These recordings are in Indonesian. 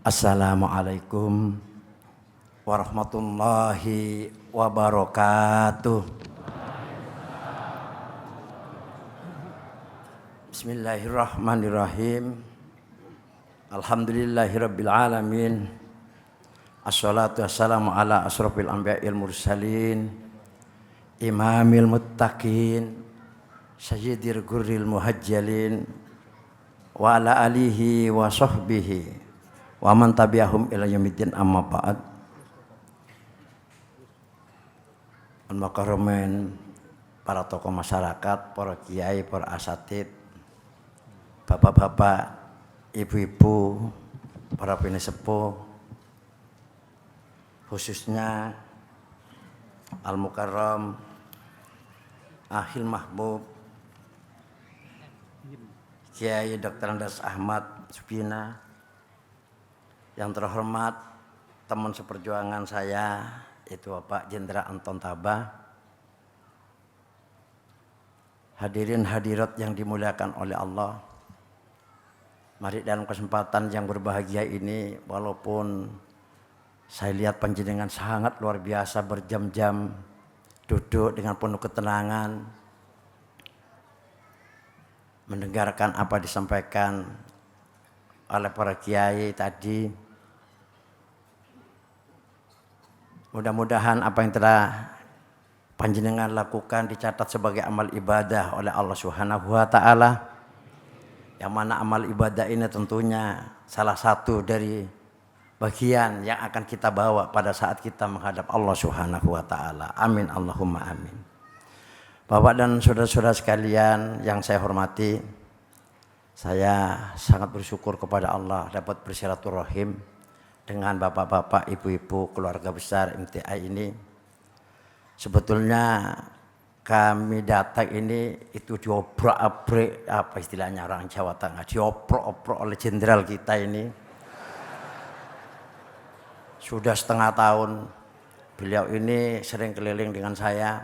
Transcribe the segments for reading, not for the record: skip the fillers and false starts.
Assalamualaikum warahmatullahi wabarakatuh. Bismillahirrahmanirrahim. Alhamdulillahirabbil alamin. Assalatu wassalamu ala asrofil anbiya'il mursalin, imamil muttaqin, sayyidir gurril muhajjalin, wa ala alihi wa sahbihi wa man tabi'ahum ila yaumiddin, amma ba'd. Al-Mukarramin, para tokoh masyarakat, para kiai, para asatid, bapak-bapak, ibu-ibu, para pinisepuh, khususnya Al-Mukarram Ahil Mahbub Kiai Dr. Andes Ahmad Subina, yang terhormat teman seperjuangan saya itu Bapak Jenderal Anton Tabah, hadirin hadirat yang dimuliakan oleh Allah. Mari dalam kesempatan yang berbahagia ini, walaupun saya lihat panjenengan sangat luar biasa berjam-jam duduk dengan penuh ketenangan mendengarkan apa disampaikan oleh para kiai tadi. Mudah-mudahan apa yang telah panjenengan lakukan dicatat sebagai amal ibadah oleh Allah Subhanahu wa taala. Yang mana amal ibadah ini tentunya salah satu dari bagian yang akan kita bawa pada saat kita menghadap Allah Subhanahu wa taala. Amin Allahumma amin. Bapak dan saudara-saudara sekalian yang saya hormati, saya sangat bersyukur kepada Allah dapat bersilaturahim dengan bapak-bapak, ibu-ibu, keluarga besar MTA ini. Sebetulnya kami datang ini itu diobrak-abrik, apa istilahnya orang Jawa Tengah, dioprok-oprok oleh jenderal kita ini. Sudah setengah tahun beliau ini sering keliling dengan saya,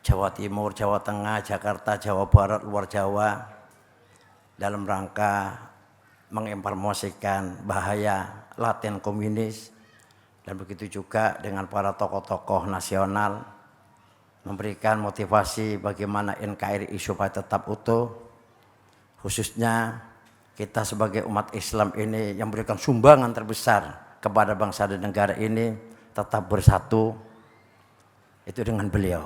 Jawa Timur, Jawa Tengah, Jakarta, Jawa Barat, luar Jawa, dalam rangka menginformasikan bahaya laten komunis, dan begitu juga dengan para tokoh-tokoh nasional, memberikan motivasi bagaimana NKRI supaya tetap utuh. Khususnya kita sebagai umat Islam ini yang memberikan sumbangan terbesar kepada bangsa dan negara ini tetap bersatu, itu dengan beliau.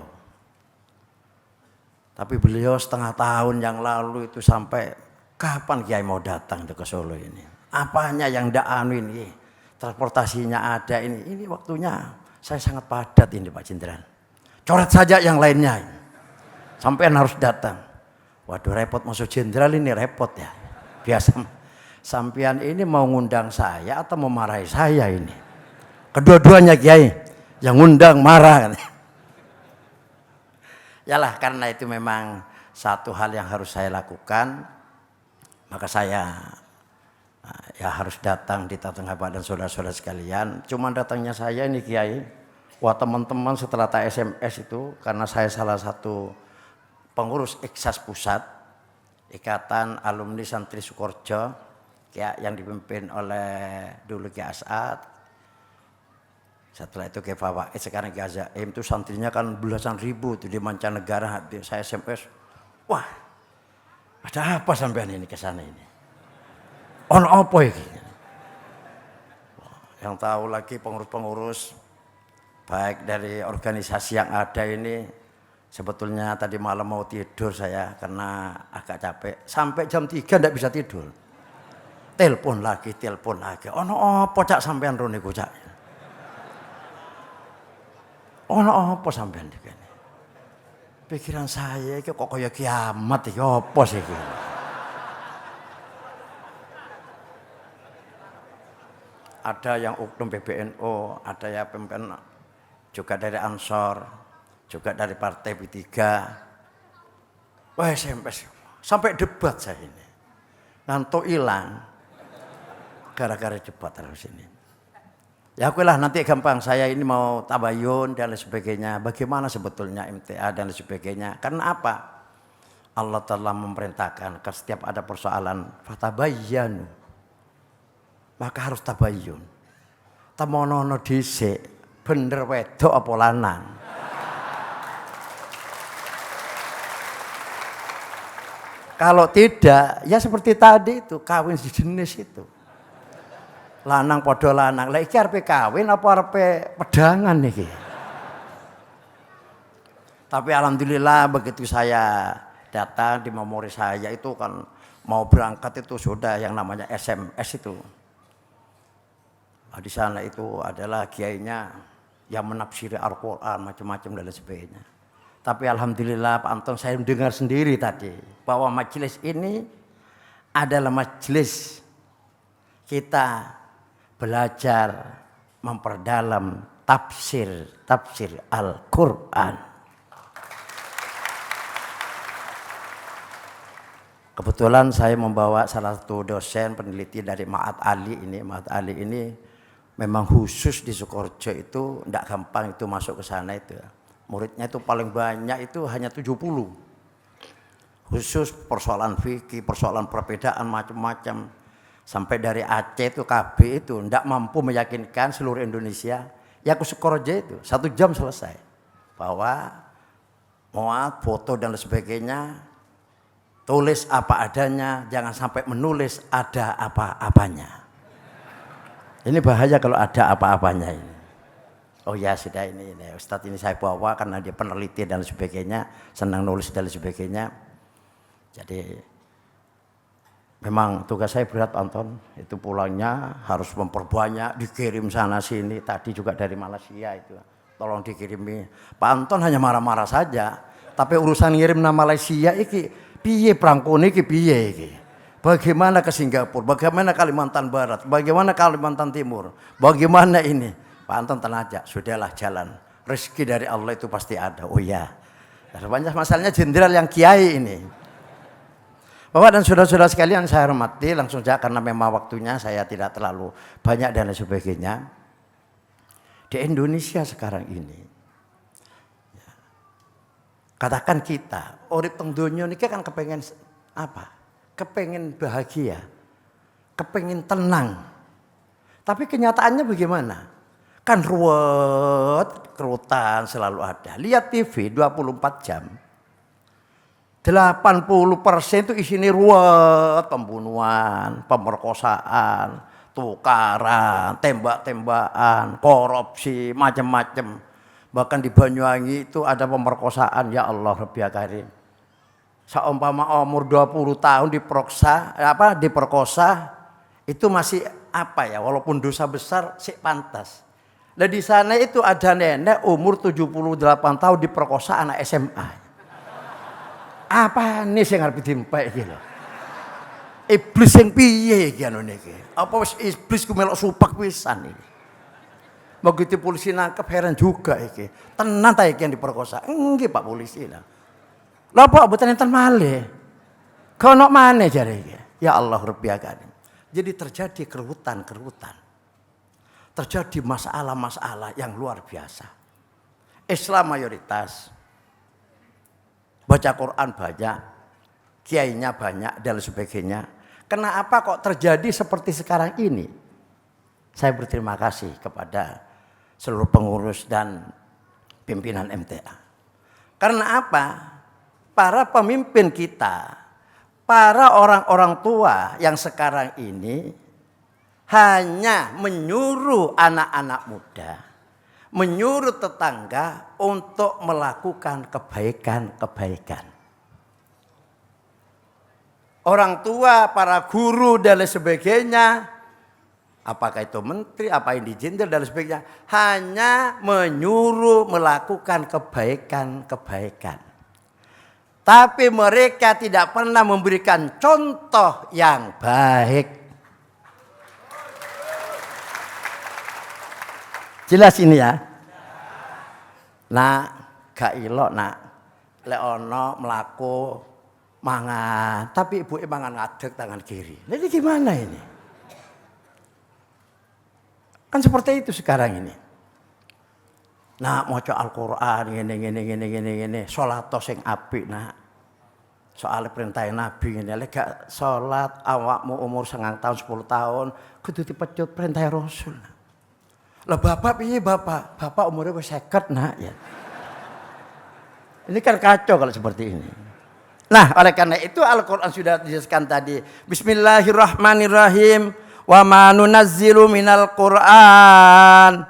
Tapi beliau setengah tahun yang lalu itu sampai, kapan Kiai mau datang ke Solo ini? Apanya yang ndak anu ini? Transportasinya ada ini waktunya. Saya sangat padat ini Pak Jenderal. Coret saja yang lainnya. Sampean harus datang. Waduh, repot masuk Jenderal ini, repot ya. Biasa sampean ini mau ngundang saya atau mau marahi saya ini? Kedua-duanya Kiai. Yang ngundang marah kan. Yalah, karena itu memang satu hal yang harus saya lakukan. Maka saya ya harus datang di tengah badan saudara-saudara sekalian. Cuman datangnya saya ini Kiai, wah teman-teman setelah SMS itu, karena saya salah satu pengurus Iksas Pusat, Ikatan Alumni Santri Sukorejo, yang dipimpin oleh dulu Kiai As'ad. Setelah itu Kiai Fawaid, sekarang Kiai Zaim, itu santrinya kan belasan ribu tuh di mancanegara. Saya SMS, wah, ada apa sampean ini ke sana ini? Ono apa ini? Yang tahu lagi pengurus-pengurus baik dari organisasi yang ada ini, sebetulnya tadi malam mau tidur saya karena agak capek. Sampai jam 3 enggak bisa tidur. Telepon lagi. Ono apa cak sampean rone ku cak? Ono apa sampean iki? Pikiran saya iki kok kaya kiamat iki, apa sih iki? Ada yang uknum PBNU, ada yang pemimpin juga dari Ansor, juga dari Partai B3. Wah, sampai debat saya ini. Ngantuk hilang gara-gara debat terus ini. Ya aku lah nanti gampang, saya ini mau tabayun dan lain sebagainya. Bagaimana sebetulnya MTA dan lain sebagainya. Karena apa? Allah telah memerintahkan setiap ada persoalan fatabayyanu. maka harus tabayun. Temono dhisik, bener wedok apa lanang. Kalau tidak, ya seperti tadi itu, kawin sejenis itu. Lanang podo lanang. Lah iki arepe kawin apa arepe pedangan niki? Tapi alhamdulillah begitu saya datang di memori saya itu kan mau berangkat itu sudah yang namanya SMS itu. Nah, di sana itu adalah kiainya yang menafsiri Al-Quran macam-macam dan lain sebagainya. Tapi alhamdulillah Pak Anton saya mendengar sendiri tadi bahwa majelis ini adalah majelis kita belajar memperdalam tafsir Al-Quran. Kebetulan saya membawa salah satu dosen peneliti dari Ma'had Ali ini. Ma'had Ali ini memang khusus di Sukoharjo itu tidak gampang itu masuk ke sana itu. Muridnya itu paling banyak itu hanya 70. Khusus persoalan fikih, persoalan perbedaan macam-macam. Sampai dari Aceh itu KB itu tidak mampu meyakinkan seluruh Indonesia. Ya ke Sukoharjo itu 1 jam selesai. Bahwa muat, foto dan sebagainya. Tulis apa adanya, jangan sampai menulis ada apa-apanya. Ini bahaya kalau ada apa-apanya ini. Oh ya sudah ini Ustadz ini saya bawa karena dia peneliti dan sebagainya, senang nulis dan sebagainya. Jadi memang tugas saya berat Anton, itu pulangnya harus memperbanyak, dikirim sana sini. Tadi juga dari Malaysia itu, tolong dikirimi. Pak Anton hanya marah-marah saja, tapi urusan ngirim nama Malaysia iki piye prangkone iki piye iki? Bagaimana ke Singapura? Bagaimana Kalimantan Barat? Bagaimana Kalimantan Timur? Bagaimana ini? Pak Anton tenang aja, sudahlah jalan. Rezeki dari Allah itu pasti ada. Oh ya. Banyak masalahnya jenderal yang kiai ini. Bapak dan saudara-saudara sekalian saya hormati langsung saja karena memang waktunya saya tidak terlalu banyak dan lain sebagainya. Di Indonesia sekarang ini katakan kita, urip teng donya niki kan kepengen apa? Kepengen bahagia, kepengen tenang. Tapi kenyataannya bagaimana? Kan ruwet, kerutan selalu ada. Lihat TV 24 jam. 80% itu isinya ruwet, pembunuhan, pemerkosaan, tukaran, tembak-tembakan, korupsi, macam-macam. Bahkan di Banyuwangi itu ada pemerkosaan, ya Allah Rabbi Karim. Seumpama umur 20 tahun diperkosa itu masih apa ya, walaupun dosa besar sih pantas. Nah di sana itu ada nenek umur 78 tahun diperkosa anak SMA. Apa nih sing arep dimpek iki lho. Iblis sing piye iki anu niki? Apa wis iblis ku melok supak pisan iki. Begitu polisi nangkep heran juga iki. Tenan ta iki yang diperkosa? Nggih Pak polisi lah. Lah Pak mboten enten malih. Kono maneh jare iki. Ya Allah Rabbi Karim. Jadi terjadi kerutan-kerutan. Terjadi masalah-masalah yang luar biasa. Islam mayoritas. Baca Quran banyak. Kiainya banyak dan sebagainya. Kenapa kok terjadi seperti sekarang ini? Saya berterima kasih kepada seluruh pengurus dan pimpinan MTA. Karena apa? Para pemimpin kita, para orang-orang tua yang sekarang ini hanya menyuruh anak-anak muda, menyuruh tetangga untuk melakukan kebaikan-kebaikan. Orang tua, para guru dan lain sebagainya, apakah itu menteri, apa yang jenderal dan sebagainya, hanya menyuruh melakukan kebaikan-kebaikan. Tapi mereka tidak pernah memberikan contoh yang baik. Jelas ini ya? Nak, gak ilok nak. Lek ono melaku mangan, tapi ibu mangan ngadeg tangan kiri. Jadi gimana ini? Kan seperti itu sekarang ini. Nah, maca Al-Qur'an ngene, salat sing apik, nak. Soal perintah Nabi ini, lek gak salat awakmu umur 9 tahun 10 tahun kudu dipecut perintah Rasul. Lah bapak piye bapak? Bapak umurnya wis 50 nak ya. Ini kan kacau kalau seperti ini. Nah, oleh karena itu Al-Qur'an sudah dijelaskan tadi. Bismillahirrahmanirrahim. Wa ma nunazzilu minal Qur'an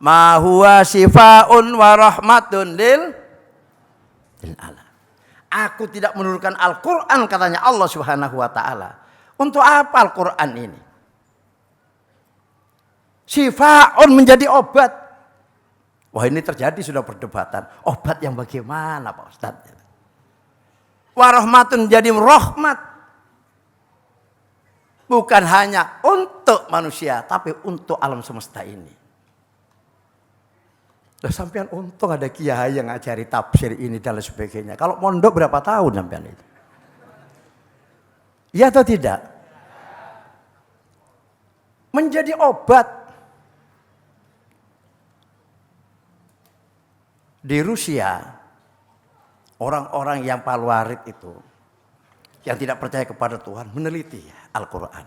ma huwa syifaa'un wa rahmatun lil alamin. Aku tidak menurunkan Al-Qur'an katanya Allah Subhanahu wa taala. Untuk apa Al-Qur'an ini? Syifaa'un menjadi obat. Wah, ini terjadi sudah perdebatan. Obat yang bagaimana Pak Ustaz? Wa rahmatun menjadi rahmat. Bukan hanya untuk manusia, tapi untuk alam semesta ini. Loh, sampean untung ada kiai yang ngajari tafsir ini dan lain sebagainya. Kalau mondok berapa tahun sampean itu? Iya atau tidak? Menjadi obat. Di Rusia, orang-orang yang paluarit itu, yang tidak percaya kepada Tuhan, meneliti Al-Quran.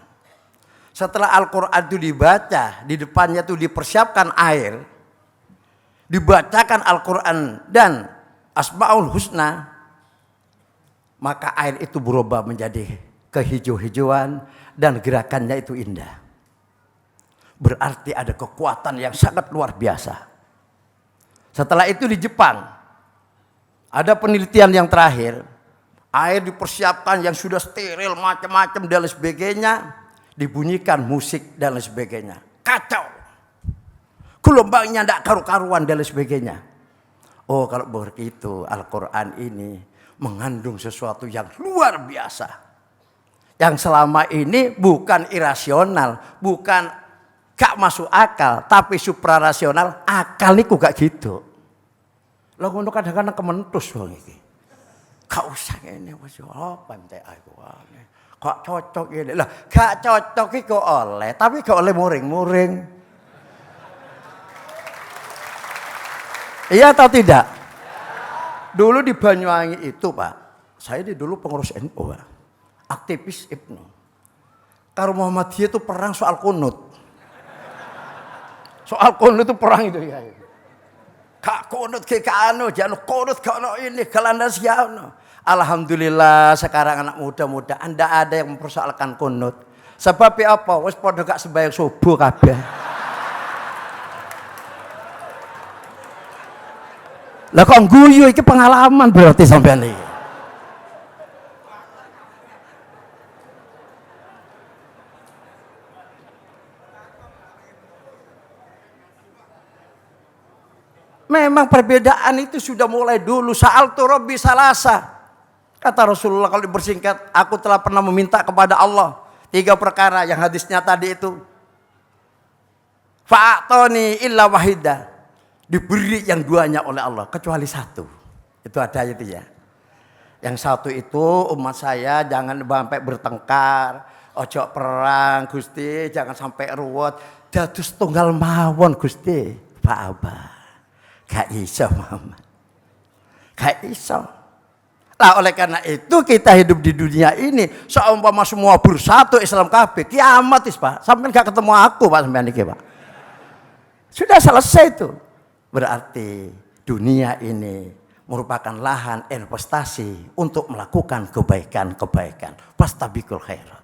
Setelah Al-Quran itu dibaca, di depannya itu dipersiapkan air, dibacakan Al-Quran dan Asmaul Husna, maka air itu berubah menjadi kehijau-hijauan dan gerakannya itu indah. Berarti ada kekuatan yang sangat luar biasa. Setelah itu di Jepang, ada penelitian yang terakhir, air dipersiapkan yang sudah steril macam-macam dan lain sebagainya, dibunyikan musik dan lain sebagainya. Kacau. Gelombangnya tidak karu-karuan dan lain sebagainya. Oh, kalau begitu Al-Quran ini mengandung sesuatu yang luar biasa. Yang selama ini bukan irasional, bukan gak masuk akal, tapi suprarasional. Akal niku gak gitu. Lah ngono kadang-kadang kementus wong iki. Gak usah ngene wis apa entek aku. Kok cocok ngene. Lah gak cocok iki kok oleh, tapi gak oleh muring-muring. Iya atau tidak? Dulu di Banyuwangi itu, Pak. Saya dulu pengurus NU, Pak. Aktivis Ibnu. Karo Muhammadiyah itu perang soal kunut. Soal kunut itu perang itu ya. Kak kunut ke anu, jangan kunut kalau ini kelandas ya. Alhamdulillah sekarang anak muda-muda Anda ada yang mempersoalkan kunut. Sebab apa? Wis padha gak sembahyang subuh kabeh. Lah kok guyu iki pengalaman berarti sampean iki. Memang perbedaan itu sudah mulai dulu. Sa'altu Rabbi salasa. Kata Rasulullah kalau dipersingkat, aku telah pernah meminta kepada Allah 3 perkara yang hadisnya tadi itu. Fa'atoni illa wahida. Diberi yang 2-nya oleh Allah kecuali 1. Itu ada itu ya. Yang 1 itu umat saya jangan sampai bertengkar, ojo perang Gusti, jangan sampai ruwet. Dados tunggal mawon Gusti. Pak Abah. Gak iso Muhammad. Gak iso. Nah oleh karena itu kita hidup di dunia ini seumpama semua bersatu Islam kabeh kiamat Pak. Sampai gak ketemu aku Pak sampean iki Pak. Sudah selesai itu. Berarti dunia ini merupakan lahan investasi untuk melakukan kebaikan-kebaikan. Fastabiqul khairat.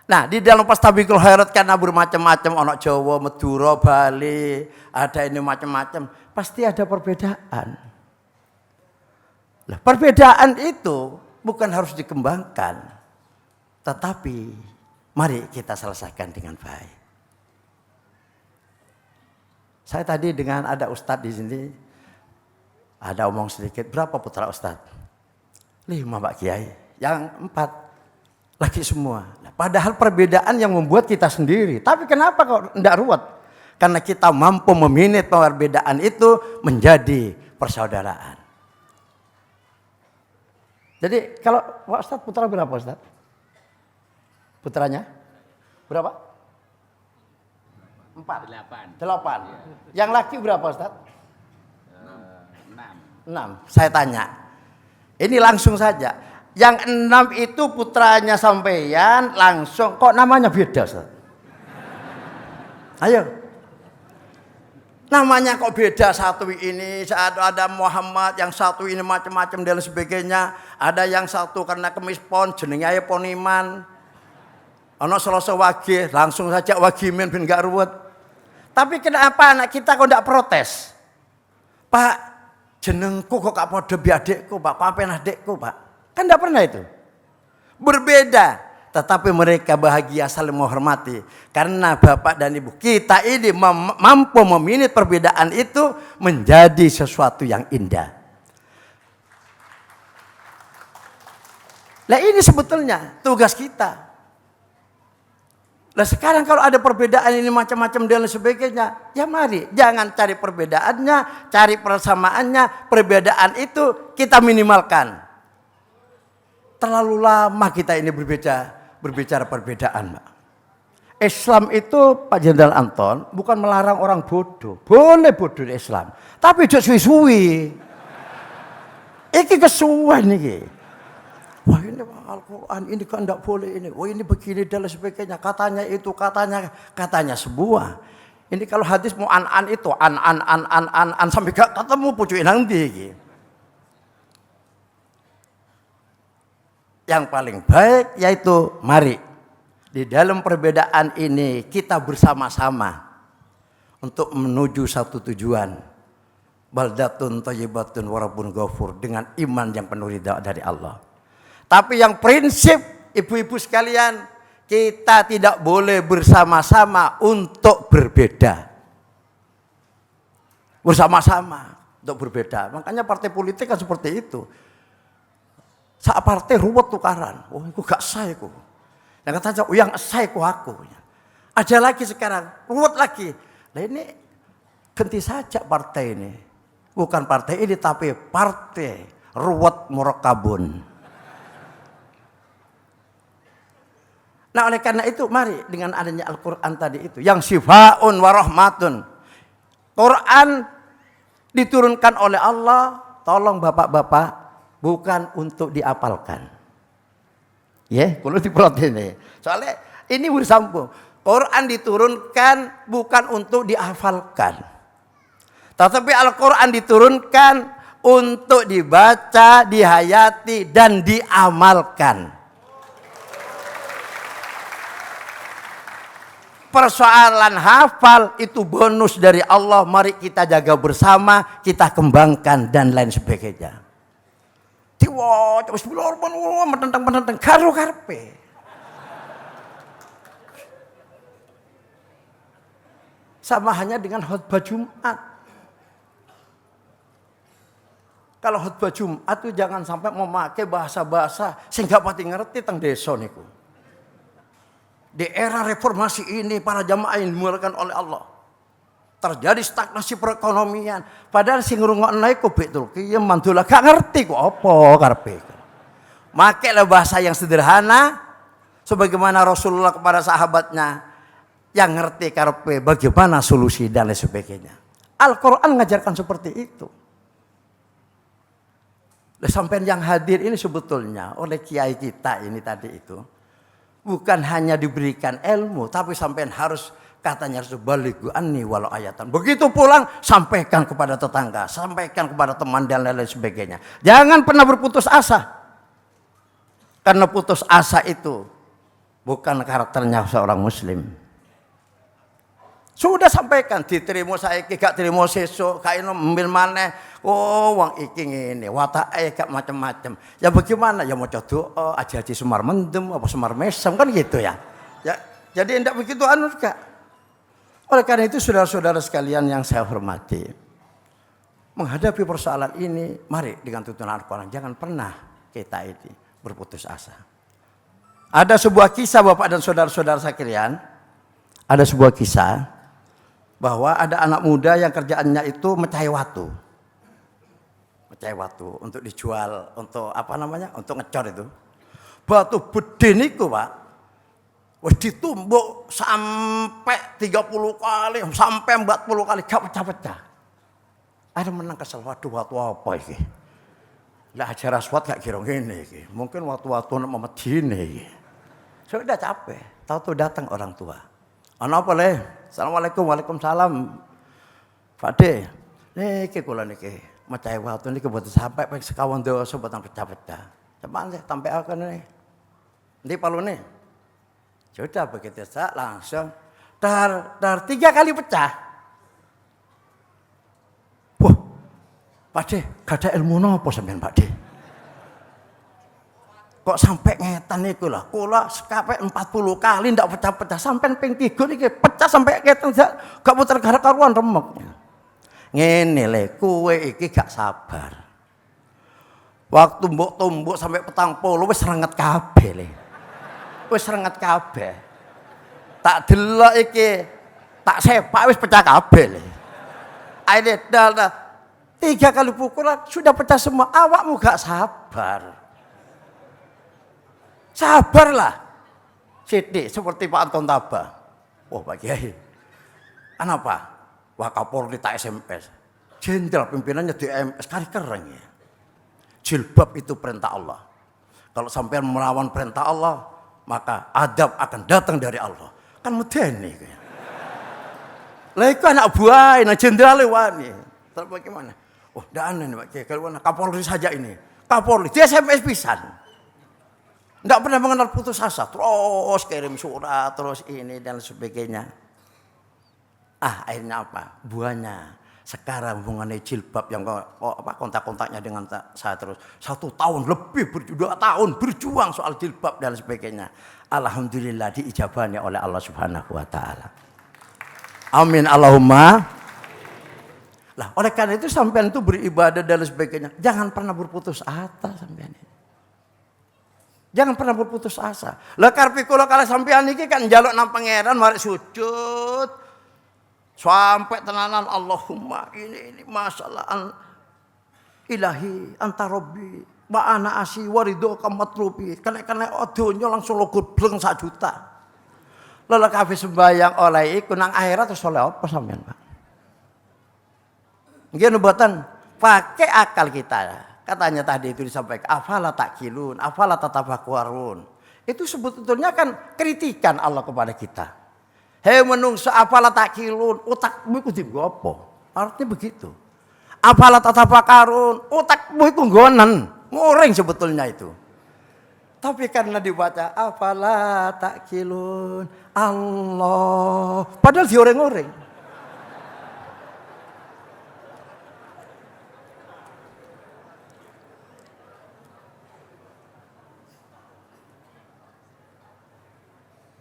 Nah, di dalam Fastabiqul khairat karena bermacam-macam, ono Jawa, Madura, Bali, ada ini macam-macam, pasti ada perbedaan. Nah, perbedaan itu bukan harus dikembangkan, tetapi mari kita selesaikan dengan baik. Saya tadi dengan ada ustadz di sini, ada omong sedikit, berapa putra ustadz? 5 Pak Kiai, yang 4 lagi semua. Nah, padahal perbedaan yang membuat kita sendiri. Tapi kenapa kok tidak ruwet? Karena kita mampu meminit perbedaan itu menjadi persaudaraan. Jadi kalau Pak Ustadz putra berapa Ustadz? Putranya? Berapa? 8. Yang laki berapa Ustaz? 6. Saya tanya. Ini langsung saja. Yang 6 itu putranya sampeyan langsung. Kok namanya beda, Ustaz? Ayo. Namanya kok beda, satu ini ada Muhammad, yang satu ini macam-macam dan sebagainya. Ada yang satu karena kemis pon jenenge ae Poniman. Ana Selasa Wage, langsung saja Wagimin ben gak ruwet. Tapi kenapa anak kita kok ndak protes? Pak, jenengku kok gak padha bi adikku, Pak. Papen adikku, Pak. Kan ndak pernah itu. Berbeda. Tetapi mereka bahagia saling menghormati. Karena Bapak dan Ibu kita ini mampu meminit perbedaan itu menjadi sesuatu yang indah. Nah ini sebetulnya tugas kita. Nah sekarang kalau ada perbedaan ini macam-macam dan sebagainya. Ya mari jangan cari perbedaannya, cari persamaannya. Perbedaan itu kita minimalkan. Terlalu lama kita ini berbicara perbedaan, Pak. Islam itu Pak Jenderal Anton bukan melarang orang bodoh. Boleh bodoh di Islam. Tapi jauh suwi-suwi. Iki kesuwen iki. Wah ini Al-Quran ini kan tidak boleh ini. Wah ini begini dan sebagainya. Katanya itu, katanya sebuah. Ini kalau hadis mau an itu an sampai gak ketemu pucukin nanti iki. Yang paling baik yaitu mari di dalam perbedaan ini kita bersama-sama untuk menuju satu tujuan. Baldatun thayyibatun warabun ghafur, dengan iman yang penuh ridha dari Allah. Tapi yang prinsip ibu-ibu sekalian, kita tidak boleh bersama-sama untuk berbeda. Bersama-sama untuk berbeda. Makanya partai politik kan seperti itu. Saat partai ruwet tukaran. Oh, itu gak sah itu. Yang katanya, oh yang sah itu aku. Ada lagi sekarang, ruwet lagi. Nah ini ganti saja partai ini. Bukan partai ini, tapi partai ruwet murakabun. Nah oleh karena itu, mari dengan adanya Al-Quran tadi itu. Yang syifaun warahmatun. Quran diturunkan oleh Allah. Tolong bapak-bapak. Bukan untuk diapalkan. Ya, kalau diperhatiin nih. Soalnya ini bersambung. Quran diturunkan bukan untuk dihafalkan. Tetapi Al-Quran diturunkan untuk dibaca, dihayati, dan diamalkan. Persoalan hafal itu bonus dari Allah. Mari kita jaga bersama, kita kembangkan, dan lain sebagainya. Tiwa, terus menentang karo karpe. Sama hanya dengan khutbah Jumat. Kalau khutbah Jumat itu jangan sampai memakai bahasa-bahasa sehingga pati ngerti tentang desa niku. Di era reformasi ini para jamaah yang dimuliakan oleh Allah. Terjadi stagnasi perekonomian. Padahal sing ngrungokne iku betul ki mandula gak ngerti kok apa karepe. Makailah bahasa yang sederhana sebagaimana Rasulullah kepada sahabatnya yang ngerti karepe bagaimana solusi dan lain sebagainya. Al-Qur'an mengajarkan seperti itu. Sampai yang hadir ini sebetulnya oleh kiai kita ini tadi itu bukan hanya diberikan ilmu tapi sampai harus katanya harus balighu anni walau ayatan. Begitu pulang sampaikan kepada tetangga, sampaikan kepada teman dan lain-lain sebagainya. Jangan pernah berputus asa. Karena putus asa itu bukan karakternya seorang muslim. Sudah sampaikan diterima saiki gak terima sesuk, gak ino ambil maneh. Oh, wong iki ngene, watake gak macam-macam. Ya bagaimana? Ya maca doa, aji-aji Semar Mendem apa Semar Mesem kan gitu ya. Ya, jadi ndak begitu anu gak. Oleh karena itu saudara-saudara sekalian yang saya hormati, menghadapi persoalan ini, mari dengan tuntunan Al-Quran jangan pernah kita ini berputus asa. Ada sebuah kisah Bapak dan saudara-saudara sekalian, ada sebuah kisah bahwa ada anak muda yang kerjaannya itu mecahi watu. Mecahi watu untuk dijual, untuk apa namanya? Untuk ngecor itu. Batu bedhe niku, Pak. Wis ditumbuk sampai 30 kali, sampai 40 kali gak pecah-pecah. Ada menang kesel, waduh watu apa iki? Lah Hajar Aswad gak kira ngene iki. Mungkin waktu-waktu nek Medine iki. Sudah capek, tahu-tahu datang orang tua. Ana apa le? Assalamualaikum, waalaikumsalam. Pakde, niki kula niki mecahe watu niki mboten sampai ping sekawan dosa mboten pecah-pecah. Cepat sih tampe akan nih. Ndi palune? Sudah begitu sak langsung dar 3 kali pecah. Wah, Pakde, gak ada ilmu napa sampean Pakde? Kok sampai ngetan niku lah. Kula sekape 40 kali ndak pecah-pecah sampean ping 3 niki pecah sampai ngetan gak puter gara karuan remeknya. Ngene le, kowe iki gak sabar. Waktu mbok tumbuk sampai 40 wis renget kabeh le. Wis renget kabeh. Tak delok iki tak sepak wis pecah kabeh le. Aile dal 3 kali pukulan sudah pecah semua. Awakmu gak sabar. Sabarlah. Sithik seperti Pak Anton Tabah. Oh Pak Kiai. Kenapa? Wah Kapolri tak SMS. Jenderal pimpinannya di MS kari keren ya. Jilbab itu perintah Allah. Kalau sampai melawan perintah Allah, maka adab akan datang dari Allah. Kan medeni kayak. Lah iku anak buah, nah jenderal wani. Terus bagaimana? Oh, ndak aneh nih Pak Kiai. Kalau Kapolri saja ini. Kapolri dia SMS pisan. Ndak pernah mengenal putus asa. Terus kirim surat, terus ini dan sebagainya. Akhirnya apa? Buahnya sekarang mengenai jilbab yang kontak-kontaknya dengan saya terus 1 tahun lebih 2 tahun berjuang soal jilbab dan sebagainya. Alhamdulillah diijabahnya oleh Allah Subhanahu wa taala. Amin Allahumma. Lah oleh karena itu sampean itu beribadah dan sebagainya, jangan pernah berputus asa sampean. Jangan pernah berputus asa. Lah karepe kula kala sampean iki kan njaluk nang pangeran mari sujud. Sampai tenanan Allahumma ini masalah ilahi anta rabbi wa ana asi warido kamatrubi kena donya langsung logo bleng 1 juta. Lalu kabeh sembayang oleh iku nang akhirat terus oleh apa sampean Pak? Nggih mboten pakai akal kita. Katanya tadi itu disampaikan afala takilun, afala tatafakkarun. Itu sebetulnya kan kritikan Allah kepada kita. Hei menungso apalah takilun, otakmu iku dienggo apa? Artinya begitu. Apalah tatafakkarun, otakmu iku nggonen, nguring sebetulnya itu. Tapi karena dibaca apalah takilun, Allah, padahal dioreng-oreng.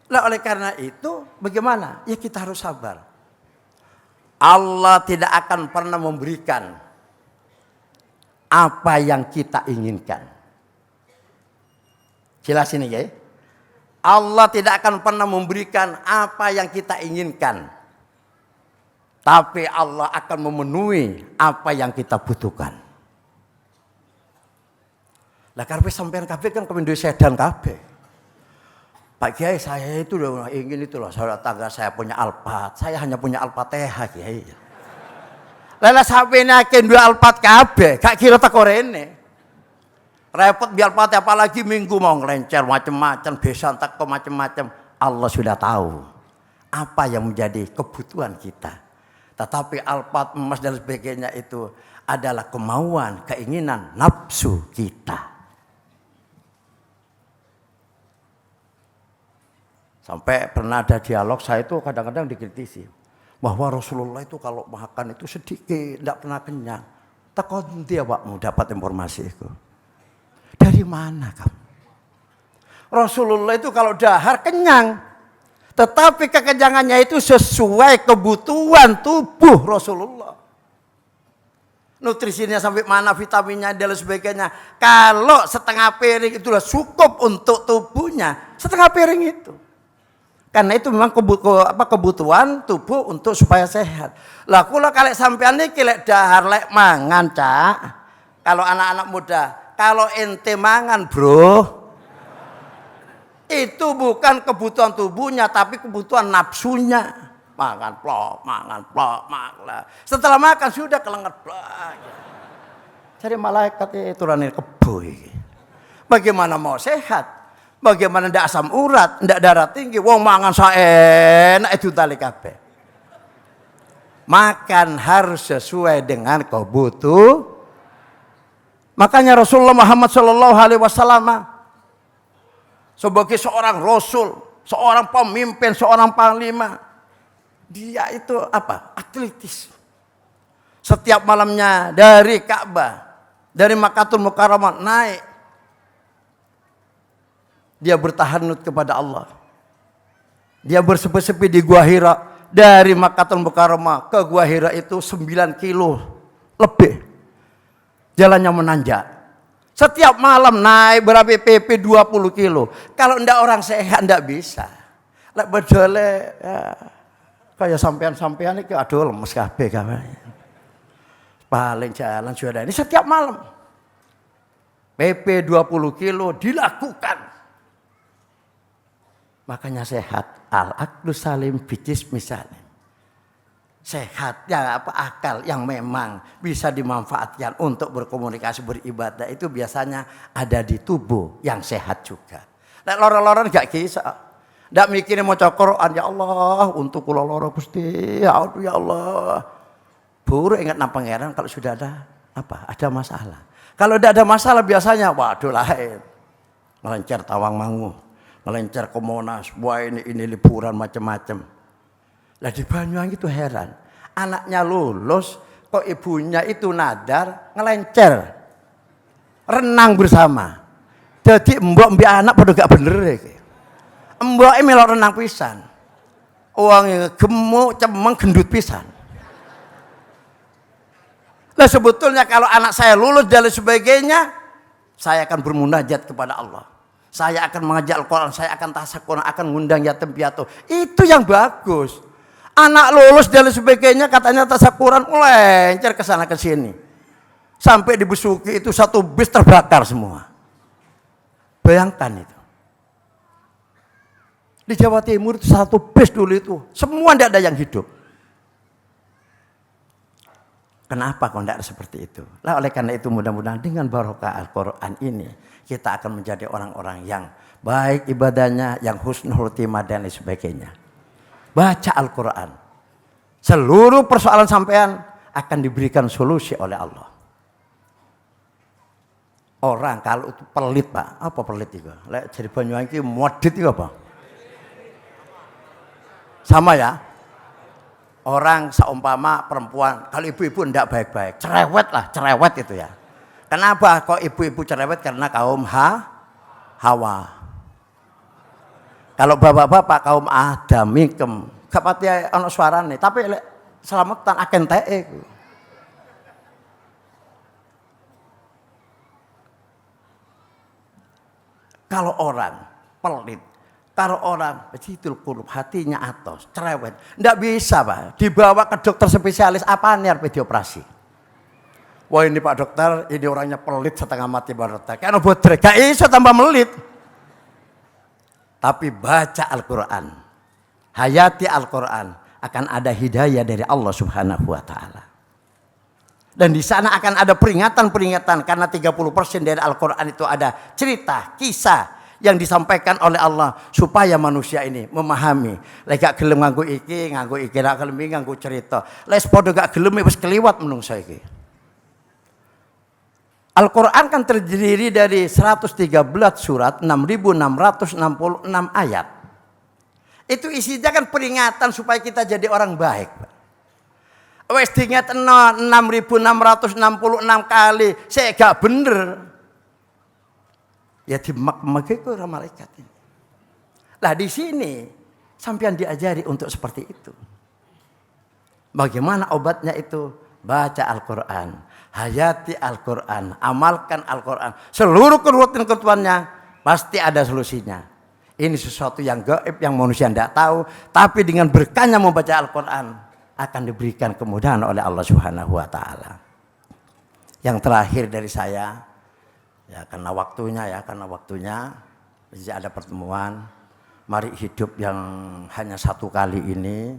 Nah, oleh karena itu bagaimana? Ya kita harus sabar. Allah tidak akan pernah memberikan apa yang kita inginkan. Jelas ini ya. Allah tidak akan pernah memberikan apa yang kita inginkan. Tapi Allah akan memenuhi apa yang kita butuhkan. Lah karena sampean kabeh kan kepindho sedan kabeh. Pak Kiai saya itu loh ingin itu loh saudara tangga saya punya Alphard, saya hanya punya Al-Fatihah Kiai. Lala sampai nakin 2 Alphard kabeh, gak kira teko rene. Repot biar Al-Fatihah apalagi minggu mau ngelencer macam-macam, besan teko macam-macam. Allah sudah tahu apa yang menjadi kebutuhan kita. Tetapi Alphard, emas dan sebagainya itu adalah kemauan, keinginan, nafsu kita. Sampai pernah ada dialog, saya itu kadang-kadang dikritisi. Bahwa Rasulullah itu kalau makan itu sedikit, tidak pernah kenyang. Takon dia Pakmu dapat informasi itu. Dari mana kamu? Rasulullah itu kalau dahar kenyang. Tetapi kekenyangannya itu sesuai kebutuhan tubuh Rasulullah. Nutrisinya sampai mana, vitaminnya dan sebagainya. Kalau setengah piring itu sudah cukup untuk tubuhnya, setengah piring itu. Karena itu memang kebutuhan tubuh untuk supaya sehat. Lah kula kalek sampean niki lek dahar lek mangan, Cak. Kalau anak-anak muda, kalau ente mangan, Bro, itu bukan kebutuhan tubuhnya tapi kebutuhan nafsunya. Makan plok, makan plok, makan. Setelah makan sudah kelengar plok. dari malaikat turunnya kebo iki. Bagaimana mau sehat? Bagaimana ndak asam urat, ndak darah tinggi, wong mangan saenak itu tali kabeh. Makan harus sesuai dengan kebutuhan. Makanya Rasulullah Muhammad Shallallahu Alaihi Wasallam sebagai seorang Rasul, seorang pemimpin, seorang panglima, dia itu apa? Atletis. Setiap malamnya dari Ka'bah, dari Makkahul Mukarramah naik, dia bertahanut kepada Allah. Dia bersepi-sepi di Gua Hira. Dari Makkahul Mukarramah ke Gua Hira itu 9 kilo lebih. Jalannya menanjak. Setiap malam naik berapa PP 20 kilo. Kalau ndak orang sehat ndak bisa. Lek bedole ya, kayak sampean-sampean iki aduh lemes kabeh kabeh. Paling jalan sudah ini setiap malam. PP 20 kilo dilakukan. Makanya sehat. Al-aqlu salim bijis misalnya. Sehat ya apa akal yang memang bisa dimanfaatkan untuk berkomunikasi beribadah itu biasanya ada di tubuh yang sehat juga. Nek loro-loro enggak bisa. Ndak mikirin mau Quran ya Allah untuk kula loro Gusti ya Allah. Buru ingat nang pangeran kalau sudah ada apa? Ada masalah. Kalau tidak ada masalah biasanya waduh lain. Melencer Tawangmangu, melencer ke Monas, wah ini liburan macam-macam. Lah di Banyuwangi itu heran, anaknya lulus kok ibunya itu nadar ngelencer renang bersama. Jadi mbok anak pada gak bener iki. Mboke melok renang pisan. Wong gemuk cemeng gendut pisan. Lah sebetulnya kalau anak saya lulus dan sebagainya, saya akan bermunajat kepada Allah. Saya akan mengajak Al-Quran, saya akan tasawuf, akan ngundang yatim piatu. Itu yang bagus. Anak lulus dan sebagainya katanya tasyakuran melencer ke sana ke sini. Sampai di Besuki itu satu bis terbakar semua. Bayangkan itu. Di Jawa Timur itu satu bis dulu itu semua tidak ada yang hidup. Kenapa kok tidak seperti itu? Lah oleh karena itu mudah-mudahan dengan barokah Al-Quran ini kita akan menjadi orang-orang yang baik ibadahnya, yang husnul khotimah dan lain sebagainya. Baca Al-Quran. Seluruh persoalan sampean akan diberikan solusi oleh Allah. Orang kalau itu pelit Pak, apa pelit itu? Lek jadi Banyuwangi itu modit itu apa? Sama ya? Orang seumpama perempuan, kalau ibu-ibu tidak baik-baik, cerewet lah, cerewet itu ya. Kenapa kok ibu-ibu cerewet? Karena kaum Hawa. Kalau bapak-bapak kaum Adam, Mikem, gak pati ana suarane, tapi selamatan akan teke. Kalau orang pelit, kalau orang begitu qulub hatinya atos, cerewet, ndak bisa Pak, dibawa ke dokter spesialis apa nih harus dioperasi. Wah ini Pak dokter, ini orangnya pelit setengah mati Pak dokter. Kan bodrek, gak iso tambah melit. Tapi baca Al-Quran, hayati Al-Quran, akan ada hidayah dari Allah Subhanahu wa Ta'ala. Dan di sana akan ada peringatan-peringatan karena 30% dari Al-Quran itu ada cerita, kisah yang disampaikan oleh Allah supaya manusia ini memahami. Lek gak gelem nganggo iki, lek gelem nganggo cerita. Lek padha gak gelem wis keliwat menungsa iki. Al-Quran kan terdiri dari 113 surat, 6.666 ayat. Itu isinya kan peringatan supaya kita jadi orang baik. Wes diingatno 6.666 kali, saya gak bener. Ya dimak-mak itu orang malaikat ini. Lah di sini sampean diajari untuk seperti itu. Bagaimana obatnya itu? Baca Al-Quran, hayati Al-Quran, amalkan Al-Quran. Seluruh kerutan-kerutannya pasti ada solusinya. Ini sesuatu yang gaib yang manusia tidak tahu, tapi dengan berkahnya membaca Al-Quran akan diberikan kemudahan oleh Allah Subhanahu wa Ta'ala. Yang terakhir dari saya, ya karena waktunya jadi ada pertemuan. Mari hidup yang hanya satu kali ini,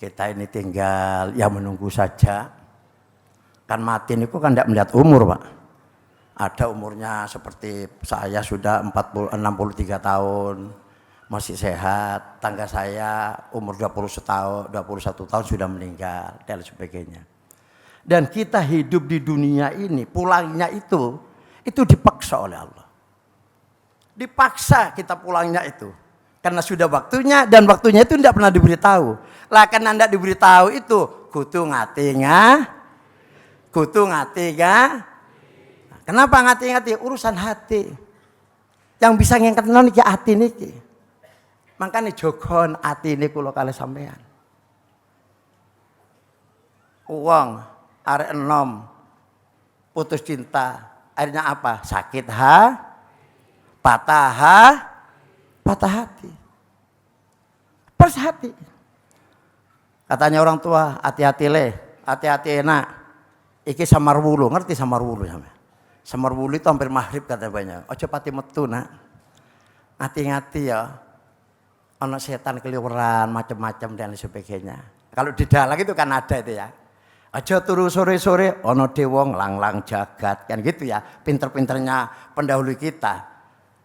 kita ini tinggal ya menunggu saja. Kan mati niku kan tidak melihat umur, Pak. Ada umurnya seperti saya sudah 63 tahun, masih sehat. Tangga saya umur 21 tahun sudah meninggal dan sebagainya. Dan kita hidup di dunia ini, pulangnya itu dipaksa oleh Allah. Dipaksa kita pulangnya itu. Karena sudah waktunya, dan waktunya itu tidak pernah diberitahu. Lah karena tidak diberitahu itu, kudu ngati ga. Kenapa ngati-ngati? Urusan hati. Yang bisa ngangkat niki hati niki. Makanya jogon hati niku kula kalih sampean. Uang arek enom putus cinta, akhirnya apa? Sakit patah hati. Pas hati. Katanya orang tua, hati-hati enak. Iki samarwulu, ngerti samarwulu sampe? Samarwulu itu hampir maghrib katanya banyak. Ojo pati metu nak. Hati-hati ya. Ono setan keliweran macam-macam dan sebagainya. Kalau di dalang itu kan ada itu ya. Aja turu sore-sore ono dewa nglanglang jagat kan gitu ya. Pinter-pinternya pendahulu kita.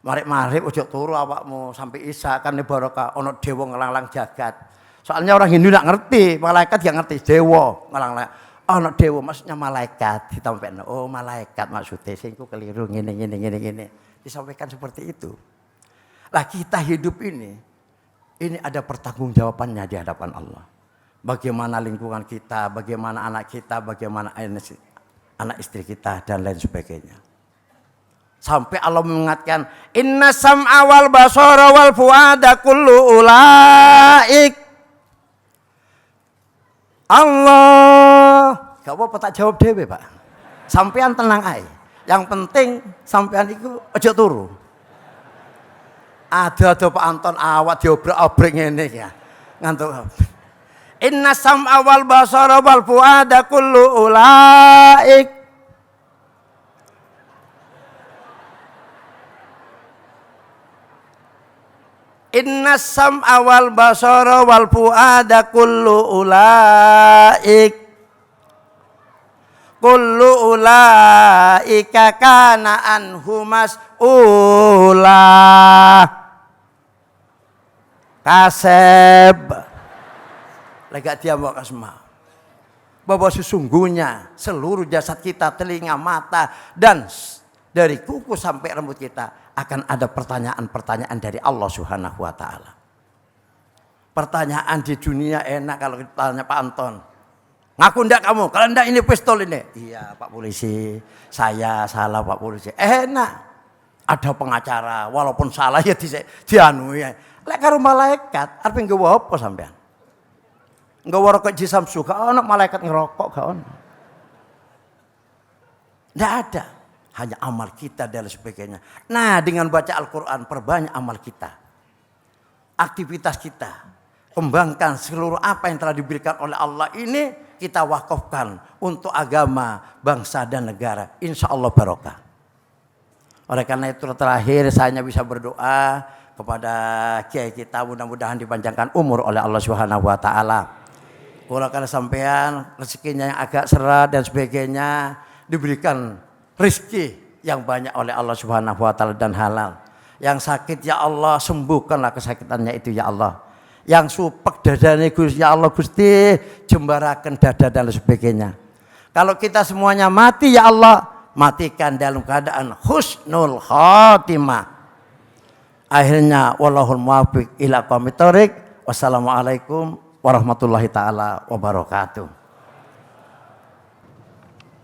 Marip-marip ojo turu awakmu sampai isya kan barokah ono dewa nglanglang jagat. Soalnya orang Hindu enggak ngerti, malaikat enggak ngerti dewa nglanglang. Ono dewa maksudnya malaikat ditampakno. Oh, malaikat maksudnya sing ku keliru ngene. Disampaikan seperti itu. Lah kita hidup ini ada pertanggungjawabannya di hadapan Allah. Bagaimana lingkungan kita, bagaimana anak kita, bagaimana anak istri kita dan lain sebagainya. Sampai Allah mengingatkan, inna sam'a wal basara wal fuada kullu ulaik. Allah, gak apa-apa tak jawab dewe, Pak. Sampean tenang ae. Yang penting sampean itu aja turu. Ada Pak Anton awak diobrak-obrak ngene ya. Ngantuk. Inna sam'a wal basara wal fuada kullu ulaik. Inna sam'a wal basara wal fuada kullu ulaik. Kullu ulaika kana anhu mas'ula. Kaseb. Lega dia mbok kasma. Bahwa sesungguhnya seluruh jasad kita, telinga, mata dan dari kuku sampai rambut kita akan ada pertanyaan-pertanyaan dari Allah Subhanahu wa taala. Pertanyaan di dunia enak kalau kita tanya Pak Anton. Ngaku ndak kamu? Kalau ndak ini pistol ini. Iya Pak Polisi, saya salah Pak Polisi. Enak. Ada pengacara, walaupun salah ya dianu ya. Lek karo malaikat, arep nggawa apa sampean? Nggawa rokok jisam suka, ono malaikat ngerokok gak ono. Ndak ada. Hanya amal kita dan sebagainya. Nah, dengan baca Al-Quran, perbanyak amal kita. Aktivitas kita. Kembangkan seluruh apa yang telah diberikan oleh Allah ini, kita wakafkan untuk agama, bangsa dan negara. Insya Allah barokah. Oleh karena itu terakhir saya hanya bisa berdoa kepada kiai kita, mudah-mudahan dipanjangkan umur oleh Allah Subhanahu wa taala. Kalau sampean rezekinya yang agak seret dan sebagainya diberikan rezeki yang banyak oleh Allah Subhanahu wa taala dan halal. Yang sakit ya Allah sembuhkanlah kesakitannya itu ya Allah. Yang supek dadane Gusti ya Allah Gusti jembarakan dada dan sebagainya. Kalau kita semuanya mati ya Allah matikan dalam keadaan husnul khatimah. Akhirnya wallahul muwaffiq ila aqwamit thoriq. Wassalamualaikum warahmatullahi taala wabarakatuh.